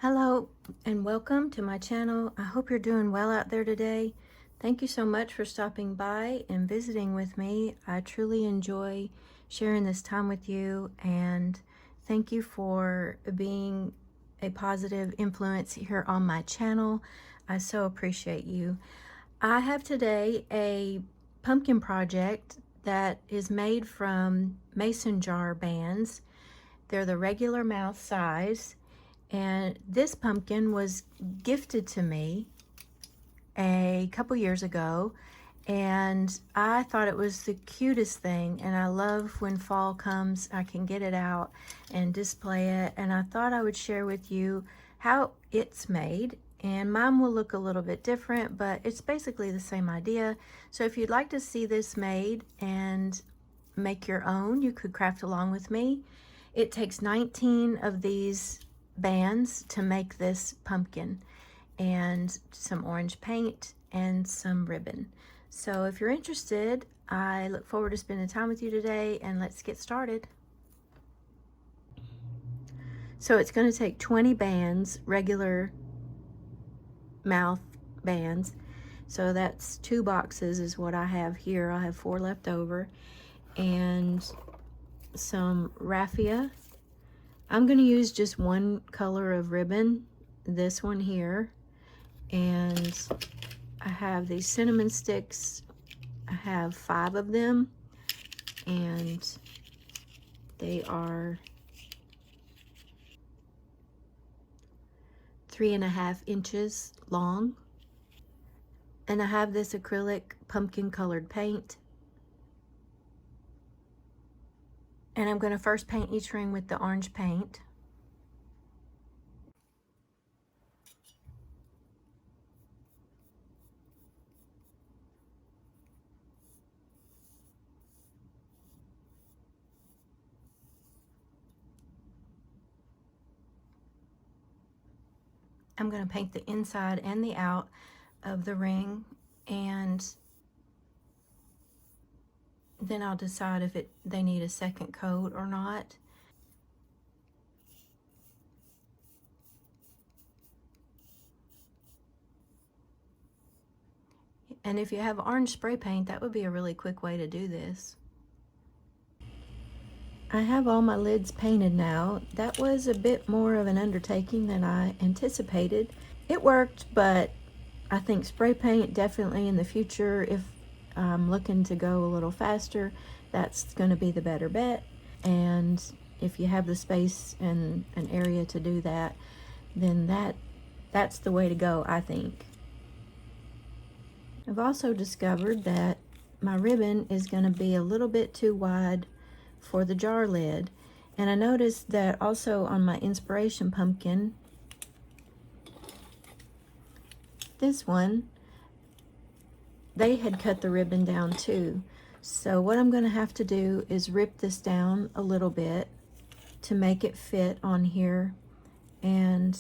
Hello and welcome to my channel. I hope you're doing well out there today. Thank you so much for stopping by and visiting with me. I truly enjoy sharing this time with you, and thank you for being a positive influence here on my channel. I so appreciate you. I have today a pumpkin project that is made from mason jar bands. They're the regular mouth size. And this pumpkin was gifted to me a couple years ago, and I thought it was the cutest thing. And I love when fall comes, I can get it out and display it. And I thought I would share with you how it's made. And mine will look a little bit different, but it's basically the same idea. So if you'd like to see this made and make your own, you could craft along with me. It takes 19 of these bands to make this pumpkin, and some orange paint and some ribbon. So if you're interested, I look forward to spending time with you today, and let's get started. So it's going to take 20 bands, regular mouth bands. So that's 2 boxes is what I have here. I have 4 left over, and some raffia. I'm going to use just one color of ribbon, this one here, and I have these cinnamon sticks. I have 5 of them, and they are 3.5 inches long. And I have this acrylic pumpkin colored paint. And I'm going to first paint each ring with the orange paint. I'm going to paint the inside and the out of the ring, and then I'll decide if they need a second coat or not. And if you have orange spray paint, that would be a really quick way to do this. I have all my lids painted now. That was a bit more of an undertaking than I anticipated. It worked, but I think spray paint definitely in the future, if I'm looking to go a little faster, that's going to be the better bet. And if you have the space and an area to do that, then that's the way to go, I think. I've also discovered that my ribbon is going to be a little bit too wide for the jar lid. And I noticed that also on my inspiration pumpkin, this one, they had cut the ribbon down too. So what I'm going to have to do is rip this down a little bit to make it fit on here. And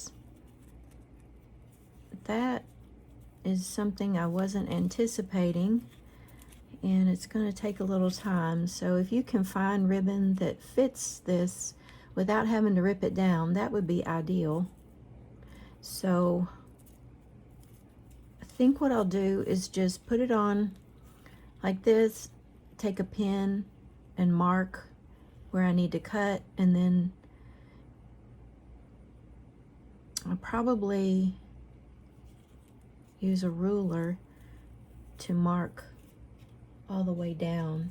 that is something I wasn't anticipating, and it's going to take a little time. So if you can find ribbon that fits this without having to rip it down, that would be ideal. So I think what I'll do is just put it on like this, take a pen and mark where I need to cut, and then I'll probably use a ruler to mark all the way down.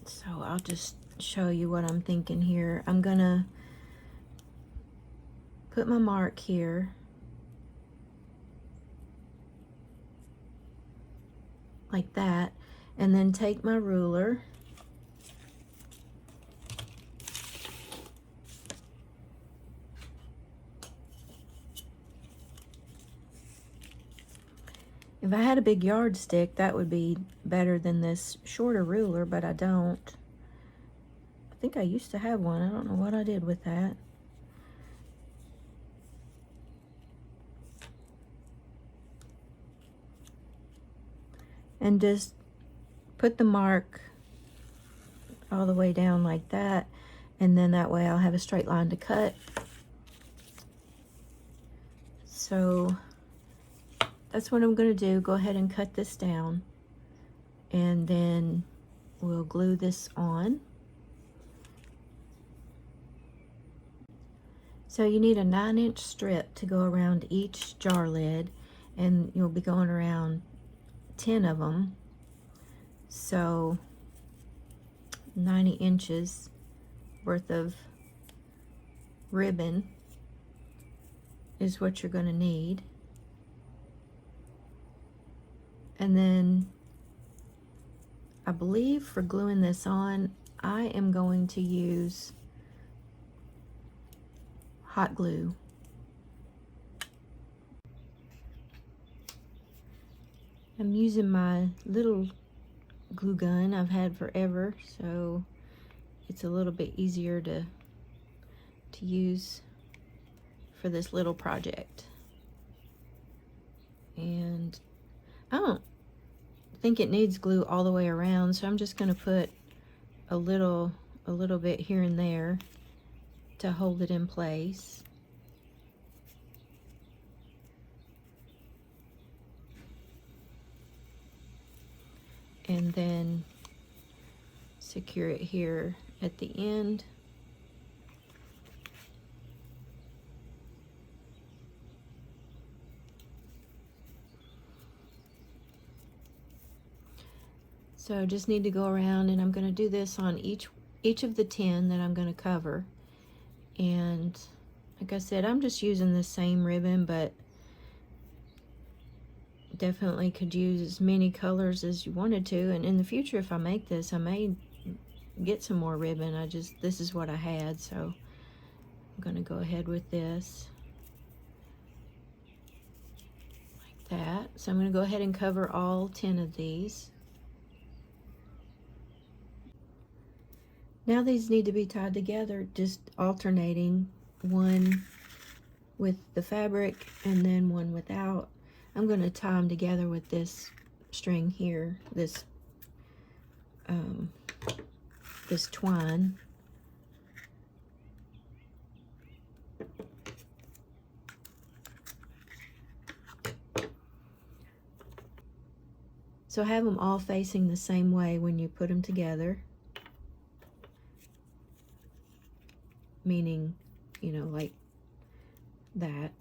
So I'll just show you what I'm thinking here. I'm gonna put my mark here, like that, and then take my ruler If I had a big yardstick, that would be better than this shorter ruler, but I don't. I think I used to have one. I don't know what I did with that. And just put the mark all the way down like that, and then that way I'll have a straight line to cut. So that's what I'm going to do. Go ahead and cut this down, and then we'll glue this on. So you need a 9-inch strip to go around each jar lid, and you'll be going around 10 of them. So 90 inches worth of ribbon is what you're going to need. And then I believe for gluing this on, I am going to use hot glue. I'm using my little glue gun I've had forever, so it's a little bit easier to use for this little project. And I don't think it needs glue all the way around, so I'm just going to put a little bit here and there to hold it in place. And then secure it here at the end. So just need to go around, and I'm going to do this on each of the 10 that I'm going to cover. And like I said, I'm just using the same ribbon, but definitely could use as many colors as you wanted to. And in the future, if I make this, I may get some more ribbon. This is what I had, so I'm going to go ahead with this like that. So I'm going to go ahead and cover all 10 of these. Now these need to be tied together, just alternating, one with the fabric and then one without. I'm going to tie them together with this string here, this twine. So have them all facing the same way when you put them together. Meaning, you know, like that.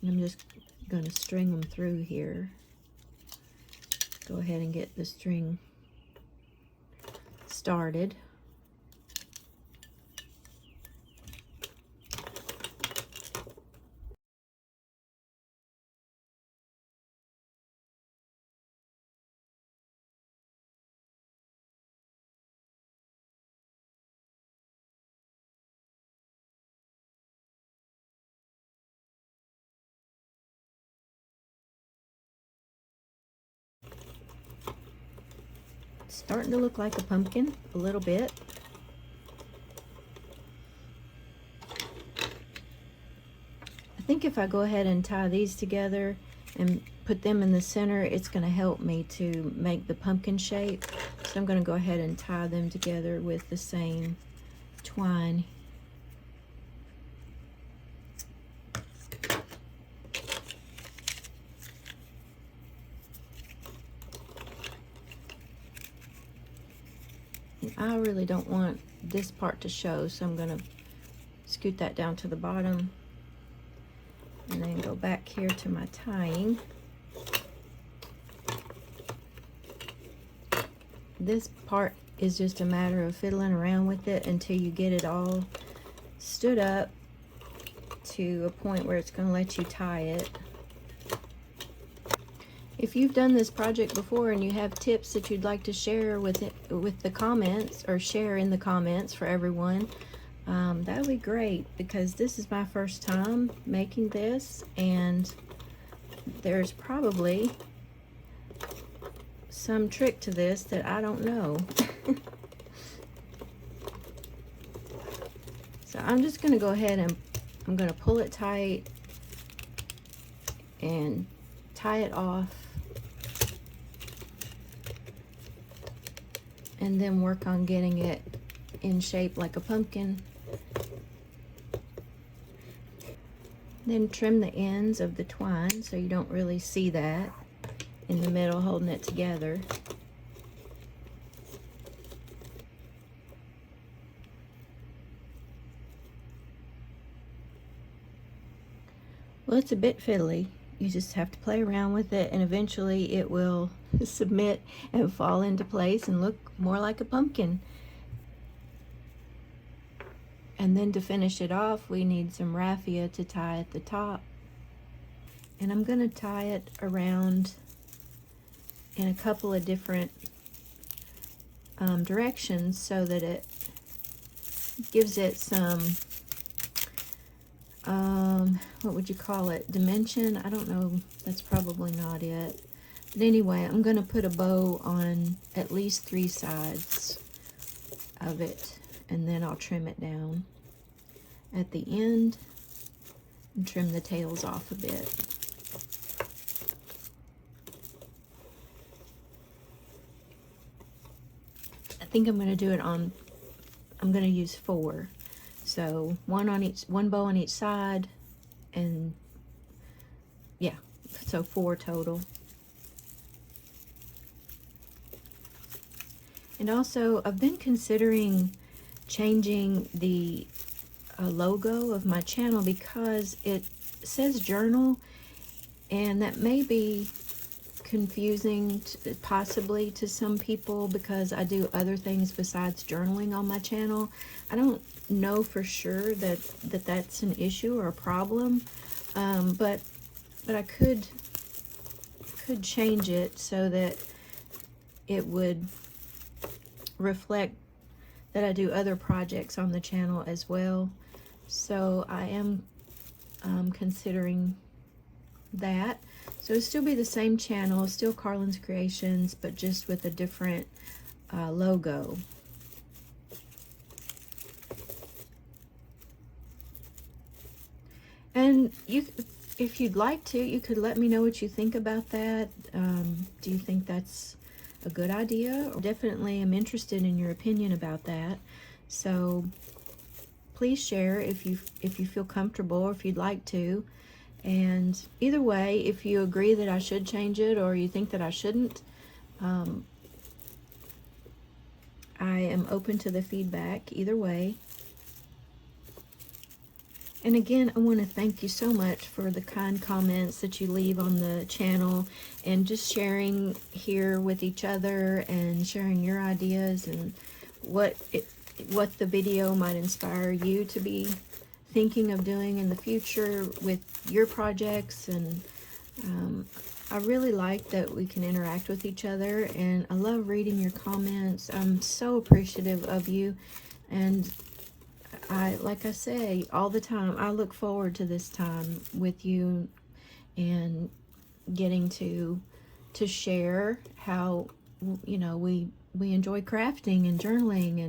I'm just going to string them through here. Go ahead and get the string started. Starting to look like a pumpkin a little bit. I think if I go ahead and tie these together and put them in the center, it's going to help me to make the pumpkin shape. So I'm going to go ahead and tie them together with the same twine. I really don't want this part to show, so I'm going to scoot that down to the bottom and then go back here to my tying. This part is just a matter of fiddling around with it until you get it all stood up to a point where it's going to let you tie it. If you've done this project before and you have tips that you'd like to share with the comments, or share in the comments for everyone, that would be great, because this is my first time making this, and there's probably some trick to this that I don't know. So I'm just going to go ahead and I'm going to pull it tight and tie it off, and then work on getting it in shape like a pumpkin. Then trim the ends of the twine so you don't really see that in the middle holding it together. Well, it's a bit fiddly. You just have to play around with it, and eventually it will submit and fall into place and look more like a pumpkin. And then to finish it off, we need some raffia to tie at the top. And I'm going to tie it around in a couple of different directions so that it gives it some, what would you call it, dimension? I don't know, that's probably not it. But anyway, I'm going to put a bow on at least 3 sides of it, and then I'll trim it down at the end and trim the tails off a bit. I think I'm going to do it on, I'm going to use 4. So one bow on each side, and yeah, so 4 total. And also, I've been considering changing the logo of my channel because it says journal, and that may be confusing possibly to some people because I do other things besides journaling on my channel. I don't know for sure that that's an issue or a problem, but I could change it so that it would reflect that I do other projects on the channel as well. So I am considering that. So it'll still be the same channel, still Carlin's Creations, but just with a different logo. And if you'd like to, you could let me know what you think about that. Do you think that's a good idea? Definitely am interested in your opinion about that. So please share if you feel comfortable or if you'd like to. And either way, if you agree that I should change it or you think that I shouldn't, I am open to the feedback either way. And again, I want to thank you so much for the kind comments that you leave on the channel and just sharing here with each other and sharing your ideas and what the video might inspire you to be thinking of doing in the future with your projects. And I really like that we can interact with each other, and I love reading your comments. I'm so appreciative of you, and like I say all the time, I look forward to this time with you and getting to share how, you know, we enjoy crafting and journaling,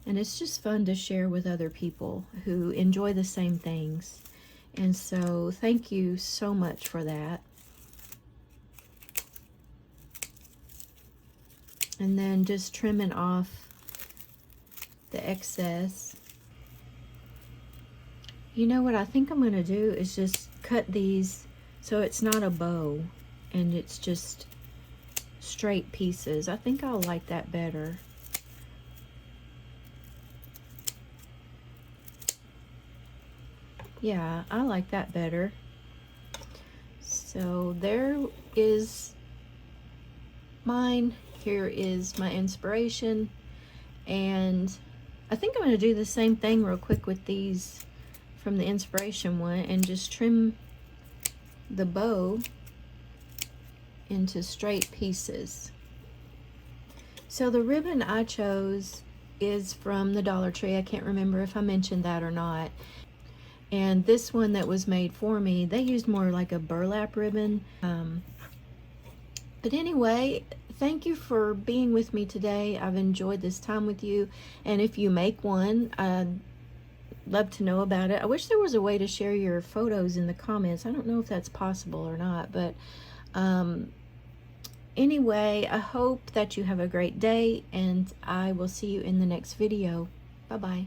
and it's just fun to share with other people who enjoy the same things. And so thank you so much for that. And then just trimming off the excess. You know what I think I'm going to do is just cut these so it's not a bow and it's just straight pieces. I think I'll like that better. Yeah, I like that better. So there is mine. Here is my inspiration. And I think I'm going to do the same thing real quick with these from the inspiration one and just trim the bow into straight pieces. So the ribbon I chose is from the Dollar Tree. I can't remember if I mentioned that or not. And this one that was made for me, they used more like a burlap ribbon. But anyway, thank you for being with me today. I've enjoyed this time with you. And if you make one, love to know about it. I wish there was a way to share your photos in the comments. I don't know if that's possible or not, but anyway, I hope that you have a great day, and I will see you in the next video. Bye-bye.